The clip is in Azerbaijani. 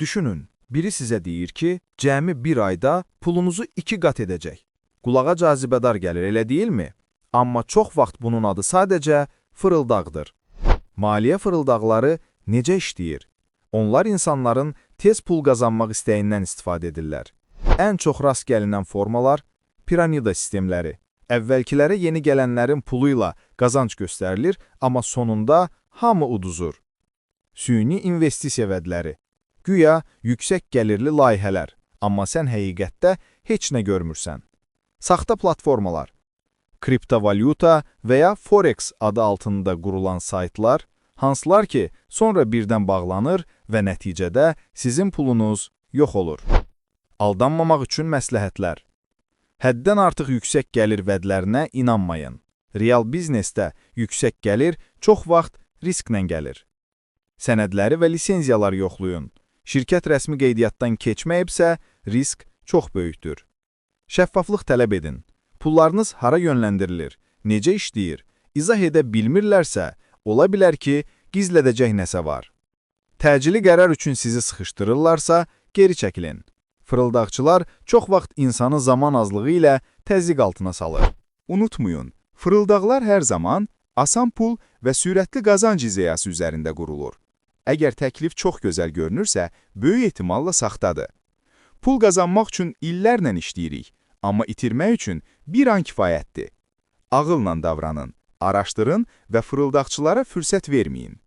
Düşünün, biri sizə deyir ki, cəmi bir ayda pulunuzu 2 qat edəcək. Qulağa cazibədar gəlir, elə deyilmi? Amma çox vaxt bunun adı sadəcə fırıldaqdır. Maliyyə fırıldaqları necə işləyir? Onlar insanların tez pul qazanmaq istəyindən istifadə edirlər. Ən çox rast gəlinən formalar piramida sistemləri. Əvvəlkilərə yeni gələnlərin pulu ilə qazanc göstərilir, amma sonunda hamı uduzur. Süni investisiya vədləri. Güya yüksək gəlirli layihələr, amma sən həqiqətdə heç nə görmürsən. Saxta platformalar. Kriptovalyuta və ya Forex adı altında qurulan saytlar, hansılar ki, sonra birdən bağlanır və nəticədə sizin pulunuz yox olur. Aldanmamaq üçün məsləhətlər. Həddən artıq yüksək gəlir vədlərinə inanmayın. Real biznesdə yüksək gəlir çox vaxt risklə gəlir. Sənədləri və lisenziyalar yoxlayın. Şirkət rəsmi qeydiyyatdan keçməyibsə, risk çox böyükdür. Şəffaflıq tələb edin. Pullarınız hara yönləndirilir, necə işləyir, izah edə bilmirlərsə, ola bilər ki, gizlədəcək nəsə var. Təcili qərar üçün sizi sıxışdırırlarsa, geri çəkilin. Fırıldaqçılar çox vaxt insanı zaman azlığı ilə təzyiq altına salır. Unutmayın, fırıldaqlar hər zaman asan pul və sürətli qazanc ideyası üzərində qurulur. Əgər təklif çox gözəl görünürsə, böyük ehtimalla saxtadır. Pul qazanmaq üçün illərlə işləyirik, amma itirmək üçün bir an kifayətdir. Ağılla davranın, araşdırın və fırıldaqçılara fürsət verməyin.